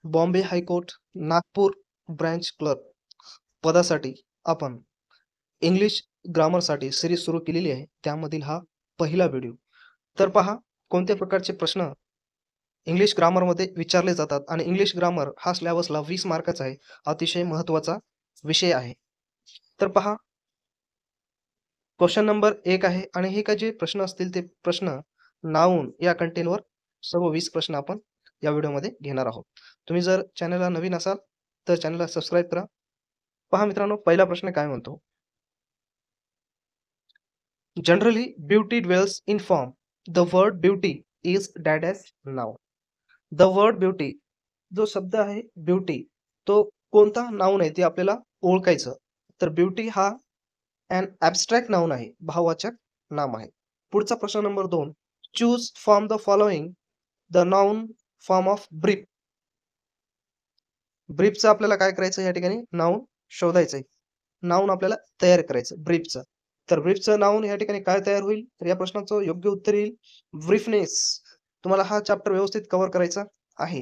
Bombay high court Nagpur branch clerk पदासाठी आपण English ग्रामरसाठी series सुरू केलेली आहे. त्यामधील हा पहिला व्हिडिओ. तर पहा कोणत्या प्रकारचे प्रश्न इंग्लिश ग्रामरमध्ये विचारले जातात आणि इंग्लिश ग्रामर हा सिलेबसला 20 मार्काचा आहे. अतिशय महत्त्वाचा विषय आहे. तर पहा क्वेश्चन नंबर 1 आहे आणि हे काय जे प्रश्न असतील ते प्रश्न नाउन या कंटेनवर सर्व 20 प्रश्न आपण या व्हिडिओमध्ये घेणार आहोत. तुम्ही जर चॅनलला नवीन असाल तर चॅनलला सबस्क्राईब करा. पहा मित्रांनो, पहिला प्रश्न काय म्हणतो? Generally beauty dwells in form. The word beauty is dash as noun. The word beauty जो शब्द आहे ब्युटी तो कोणता नाउन आहे ते आपल्याला ओळखायचं. तर ब्युटी हा an abstract नाउन आहे, भाववाचक नाम आहे. पुढचा प्रश्न number 2. Choose from the following the noun form of brief. ब्रीफचं आपल्याला काय करायचं या ठिकाणी? नाउन शोधायचं आहे. नाउन आपल्याला तयार करायचं ब्रीफचं. तर ब्रीफचं नाउन या ठिकाणी काय तयार होईल? तर या प्रश्नाचं योग्य उत्तर येईल ब्रीफनेस. तुम्हाला हा चॅप्टर व्यवस्थित कव्हर करायचा आहे.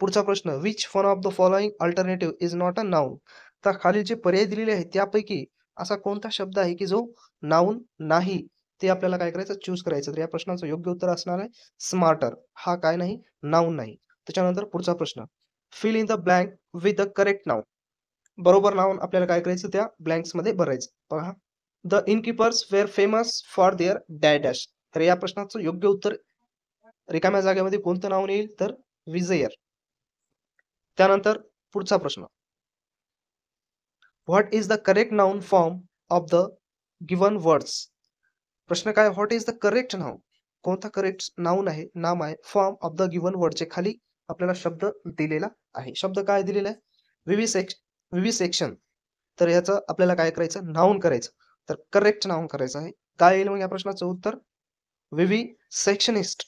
पुढचा प्रश्न, which one of the following alternative is not a noun. तर खाली जे पर्याय दिलेले आहेत त्यापैकी असा कोणता शब्द आहे की जो नाउन नाही, ते आपल्याला काय करायचं? चूज करायचं. तर या प्रश्नाचं योग्य उत्तर असणार आहे स्मार्टर. हा काय नाही? नाउन नाही. त्याच्यानंतर पुढचा प्रश्न, fill in the blank with the correct noun. बरोबर नाउन आपल्याला काय करायचं? त्या ब्लँक्स मध्ये भरायचं. पहा, the innkeepers were famous for their dash dash. तर या प्रश्नाचं योग्य उत्तर रिकाम्या जागेमध्ये कोणतं नाउन येईल? तर विजयर. त्यानंतर पुढचा प्रश्न, what is the correct noun form of the given words. प्रश्न काय? What is the correct noun. कोणता करेक्ट नाउन आहे, नाम आहे फॉर्म ऑफ द गिवन वर्डचे खाली आपल्याला शब्द दिलेला आहे. शब्द काय दिलेला आहे? विविसेक्शन. तर याचं आपल्याला काय करायचं? नाउन करायचं. तर करेक्ट नाउन करायचं आहे. काय येईल मग या प्रश्नाचं उत्तर? विविसेक्शनिस्ट.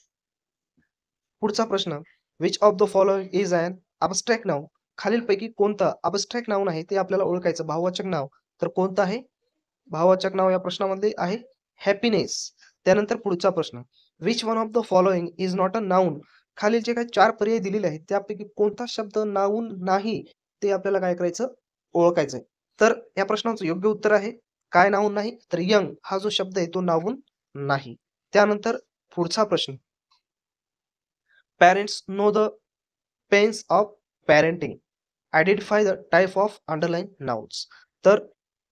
पुढचा प्रश्न, which of the following is an abstract noun. खालीलपैकी कोणतं अबस्ट्रॅक्ट नाउन आहे ते आपल्याला ओळखायचं. भाववाचक नाव. तर कोणतं आहे? भाववाचक नाव या प्रश्नामध्ये आहे हॅपीनेस. त्यानंतर पुढचा प्रश्न, which one of the following is not a noun. खालील जे काही 4 पर्याय दिलेले आहेत त्यापैकी कोणता शब्द नाउन नाही ते आपल्याला काय करायचं? ओळखायचं आहे. तर या प्रश्नाचं योग्य उत्तर आहे काय नाउन नाही? तर यंग हा जो शब्द आहे तो नाउन नाही. त्यानंतर पुढचा प्रश्न, parents know the pains of parenting. Identify the type of underline nouns. तर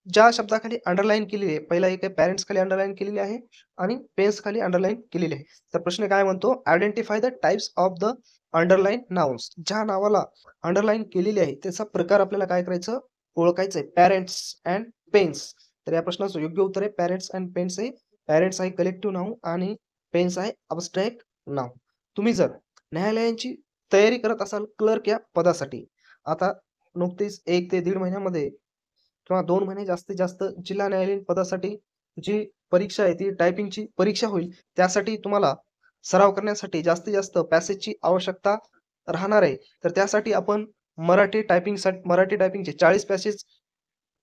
ज्या शब्दाखाली अंडरलाईन केलेली आहे, पहिला एक आहे पॅरेंट्स खाली अंडरलाईन केलेली आहे आणि पेन्स खाली अंडरलाईन केलेली आहे. तर प्रश्न काय म्हणतो? Identify the types of the underline nouns. ज्या नावाला अंडरलाईन केलेली आहे त्याचा प्रकार आपल्याला काय करायचं? ओळखायचं आहे. Parents and pains. तर या प्रश्नाचं योग्य उत्तर आहे पॅरेंट्स अँड पेन्स आहे. पॅरेंट्स आहे कलेक्टिव्ह नाउन आणि पेन्स आहे अबस्ट्रॅक्ट नाउन. तुम्ही जर न्यायालयांची तयारी करत असाल क्लर्क या पदासाठी, आता नुकतीच 1 ते 1.5 महिन्यामध्ये किंवा 2 महिने जास्तीत जास्त जिल्हा न्यायालयीन पदासाठी जी परीक्षा आहे ती टायपिंगची परीक्षा होईल. त्यासाठी तुम्हाला सराव करण्यासाठी जास्तीत जास्त पॅसेजची आवश्यकता राहणार आहे. तर त्यासाठी आपण मराठी टायपिंगचे 40 पॅसेज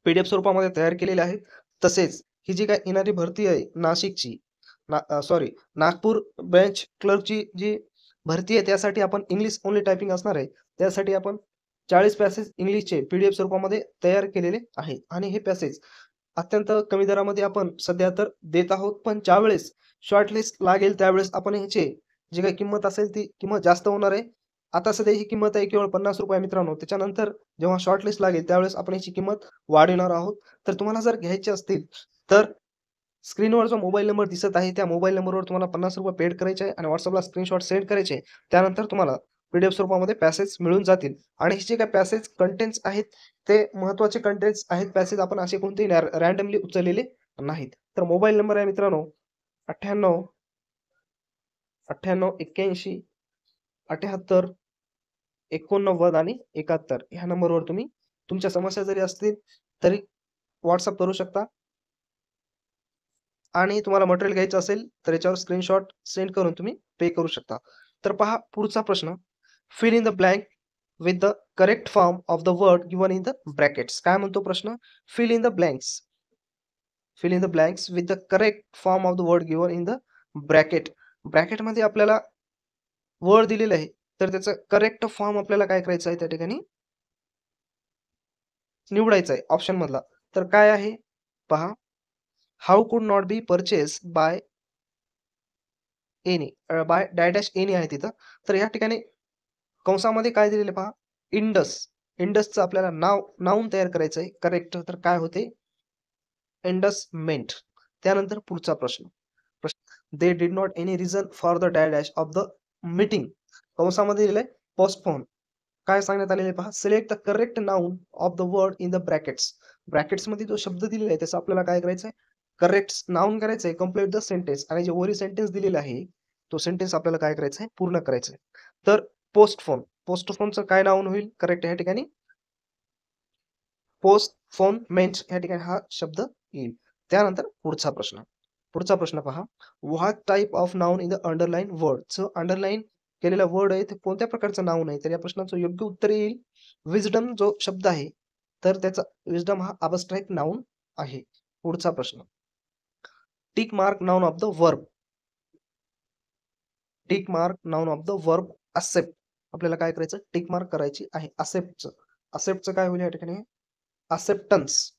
पीडीएफ स्वरूपामध्ये तयार केलेले आहेत. तसेच ही जी काही येणारी भरती आहे नाशिकची, नागपूर ब्रँच क्लर्कची जी भरती आहे त्यासाठी आपण इंग्लिश ओन्ली टायपिंग असणार आहे. त्यासाठी आपण 40 पॅसेज इंग्लिशचे पीडीएफ स्वरूपामध्ये तयार केलेले आहे आणि हे पॅसेज अत्यंत कमी दरामध्ये आपण सध्या तर देत आहोत. पण ज्यावेळेस शॉर्टलिस्ट लागेल त्यावेळेस आपण ह्याची जी काही किंमत असेल ती किंमत जास्त होणार आहे. आता सध्या ही किंमत आहे केवळ ₹50 मित्रांनो. त्याच्यानंतर जेव्हा शॉर्टलिस्ट लागेल त्यावेळेस आपण याची किंमत वाढवणार आहोत. तर तुम्हाला जर घ्यायचे असतील तर स्क्रीनवर जो मोबाईल नंबर दिसत आहे त्या मोबाईल नंबरवर तुम्हाला ₹50 पेड करायचे आहे आणि WhatsAppला स्क्रीनशॉट सेंड करायचे आहे. त्यानंतर तुम्हाला पीडीएफ स्वरूपामध्ये पॅसेज मिळून जातील आणि हे जे काही पॅसेज कंटेंट्स आहेत ते महत्त्वाचे कंटेंट्स आहेत. पॅसेज आपण असे कोणतेही रँडमली उचललेले नाहीत. तर मोबाईल नंबर आहे मित्रांनो 98 98 81 78 89 आणि 71 ह्या नंबरवर तुम्ही तुमच्या समस्या जरी असतील तरी WhatsApp करू शकता आणि तुम्हाला मटेरियल घ्यायचं असेल तर याच्यावर स्क्रीनशॉट सेंड करून तुम्ही पे करू शकता. तर पहा पुढचा प्रश्न, fill in the blank with the correct form of the word given in the brackets. काय म्हणतो प्रश्न? Fill in the blanks. Fill in the blanks with the correct form of the word given in the bracket. ब्रॅकेटमध्ये आपल्याला word दिलेलं आहे. तर त्याचा correct form आपल्याला काय करायचं आहे त्या ठिकाणी निवडायचा आहे ऑप्शन मधला. तर काय आहे पहा, हाऊ कुड not be purchase by any, bye dash any आहे तिथं. तर या ठिकाणी कंसामध्ये काय दिलेलं पहा, इंडस. इंडसचं आपल्याला नाऊन तयार करायचं आहे करेक्ट. तर काय होते, इंडसमेंट. त्यानंतर पुढचा प्रश्न. They did not any reason for the dash of the meeting. कंसामध्ये दिलंय पोस्टपोन. काय सांगण्यात आलेले पहा, select the correct noun of the word in the brackets. Brackets मध्ये जो शब्द दिलेला आहे त्याचा आपल्याला काय करायचं आहे, करेक्ट नाउन करायचं आहे, कम्प्लीट द सेंटेन्स. आणि जे ओरी सेंटेन्स दिलेला आहे तो सेंटेन्स आपल्याला काय करायचा आहे, पूर्ण करायचा आहे. तर पोस्टफोन, पोस्टफोनचं काय नाउन होईल करेक्ट या ठिकाणी, पोस्टफोनमेंट या ठिकाणी हा शब्द येईल. त्यानंतर पुढचा प्रश्न. पुढचा प्रश्न पहा, what type of noun in the underline word. जो अंडरलाईन केलेला वर्ड आहे ते कोणत्या प्रकारचं नाउन आहे. तर या प्रश्नाचं योग्य उत्तर येईल विजडम जो शब्द आहे. तर त्याचा विजडम हा अबस्ट्रॅक्ट नाउन आहे. पुढचा प्रश्न, tick mark noun of the verb. Tick mark noun of the verb accept. आपल्याला काय करायचं, टिक मार्क करायची आहे असेप्टचं. असेप्टचं काय होईल या ठिकाणी, असेप्टन्स.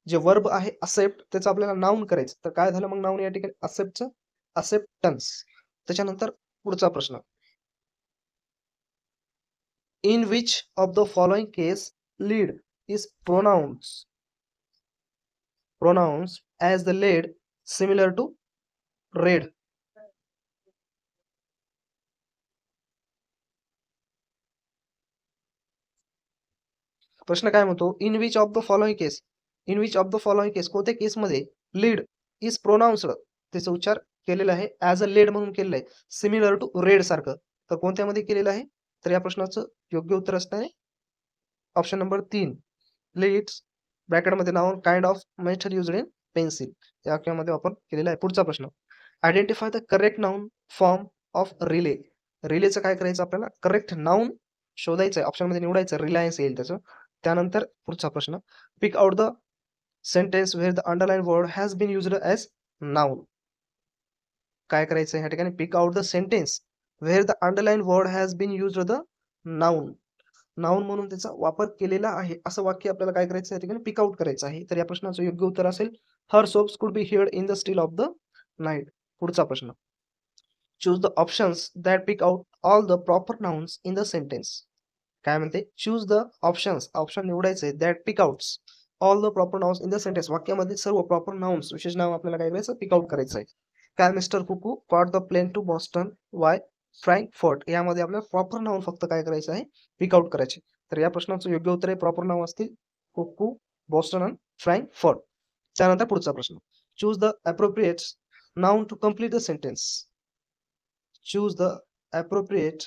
जे वर्ब आहे असेप्ट त्याचं आपल्याला नाउन करायचं. तर काय झालं मग नाउन या ठिकाणी असेप्टचं, असेप्टन्स. त्याच्यानंतर पुढचा प्रश्न, in which of the following case lead is pronounced as the lead similar to red. प्रश्न काय म्हणतो, in which of the following case. In which of the following case, कोणत्या केसमध्ये लीड इज प्रोनाउन्स्ड, त्याचा उच्चार केलेला आहे ॲज अ लेड म्हणून केलेला आहे, सिमिलर टू रेड सारखं. तर कोणत्यामध्ये केलेलं आहे, तर या प्रश्नाचं योग्य उत्तर असणार आहे ऑप्शन नंबर 3, लीड्स ब्रॅकेटमध्ये noun kind of method used in pencil या वाक्यामध्ये वापर केलेला आहे. पुढचा प्रश्न, identify the correct noun form of rely. रिलेचं काय करायचं, आपल्याला करेक्ट नाउन शोधायचं आहे, ऑप्शनमध्ये निवडायचं, रिलायन्स येईल त्याचं. त्यानंतर पुढचा प्रश्न, pick out the sentence where the underline word has been used as noun. काय करायचं या ठिकाणी, pick out the sentence where the underline word has been used the noun. Noun म्हणून त्याचा वापर केलेला आहे असं वाक्य आपल्याला काय करायचं या ठिकाणी, पिक आउट करायचं आहे. तर या प्रश्नाचं योग्य उत्तर असेल, her sobs could be heard in the still of the night. पुढचा प्रश्न, choose the options that pick out all the proper nouns in the sentence. काय म्हणते, चूज द ऑप्शन्स, ऑप्शन निवडायचे that pick outs all the proper nouns in the sentence. वाक्यामध्ये सर्व proper nouns विशेष नाव आपल्याला काय करायचं, पिक आउट करायचं आहे. काय mister Kuku caught the plane to Boston via Frankfurt. यामध्ये आपल्याला प्रॉपर नाउन फक्त काय करायचं आहे, पिक आउट करायचे. तर या प्रश्नाचं योग्य उत्तर आहे, प्रॉपर नाव असतील कुकू, बॉस्टन आणि फ्रँकफर्ट. त्यानंतर पुढचा प्रश्न, choose the appropriate noun to complete the sentence. Choose the appropriate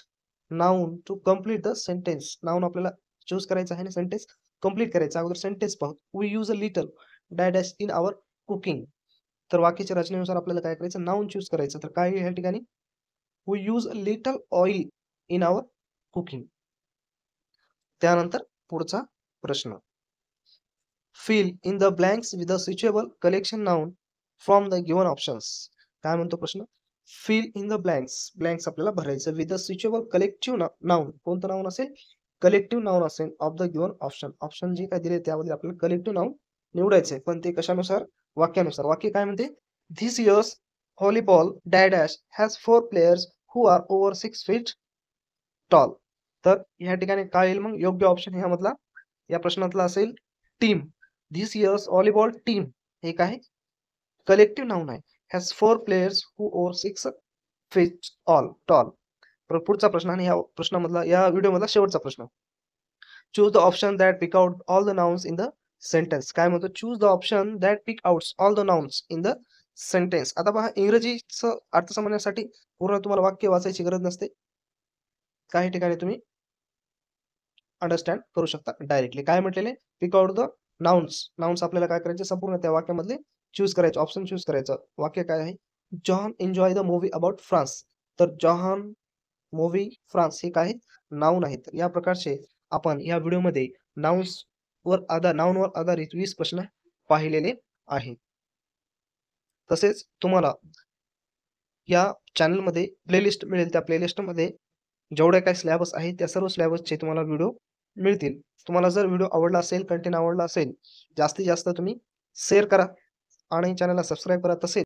noun to complete the sentence. Noun आपल्याला चूज करायचं आहे आणि सेंटेन्स कम्प्लीट करायचं. अगोदर सेंटेन्स पाहू, we use a little dash in our cooking. तर वाक्याच्या रचनेनुसार आपल्याला काय करायचं, नाउन चूज करायचं. तर काय या ठिकाणी, we use a little oil in our cooking. त्यानंतर पुढचा प्रश्न, fill in the blanks with the suitable collection noun from the given options. काय म्हणतो प्रश्न, fill in the blanks, blanks आपल्याला भरायचं with the suitable collective noun. कोणतं noun असेल, कलेक्टिव्ह नाउन असेल of the given option. Option जे काय दिले त्यामध्ये आपल्याला कलेक्टिव्ह नाउन निवडायचे, पण ते कशानुसार, वाक्यानुसार. वाक्य काय म्हणते, this year's volleyball dash has 4 players who are over 6 feet tall. तर या ठिकाणी काय येईल मग, योग्य ऑप्शन ह्यामधला या प्रश्नातला असेल team. This year's volleyball team हे काय, कलेक्टिव्ह नाउन आहे, has 4 players who over 6 feet tall. पुढचा प्रश्न आणि या प्रश्नामधला, या व्हिडिओमधला शेवटचा प्रश्न, choose the option that pick out all the nouns in the sentence. काय म्हणतो, choose the option that pick out all the nouns in the sentence. आता पहा, इंग्रजीचं अर्थ समजण्यासाठी पूर्ण तुम्हाला वाक्य वाचायची गरज नसते, काही ठिकाणी तुम्ही अंडरस्टँड करू शकता डायरेक्टली. काय म्हटलेले, पिक आउट द नाउन्स. नाउन्स आपल्याला काय करायचे, संपूर्ण त्या वाक्यामधले चूज करायचं, ऑप्शन चूज करायचं. वाक्य काय आहे, John enjoy the movie about France. तर जॉन मूवी फ्रान्स हे काय नाउन आहेत. या प्रकारचे आपण या व्हिडिओमध्ये नाउनवर आधारित 20 प्रश्न पाहिलेले आहेत. तसेच तुम्हाला या चॅनलमध्ये प्लेलिस्ट मिळेल, त्या प्लेलिस्टमध्ये जेवढे काही सिलेबस आहे त्या सर्व सिलेबसचे तुम्हाला व्हिडिओ मिळतील. तुम्हाला जर व्हिडिओ आवडला असेल, कंटेंट आवडला असेल, जास्तीत जास्त तुम्ही शेअर करा आणि चॅनलला सबस्क्राईब करा. तसेच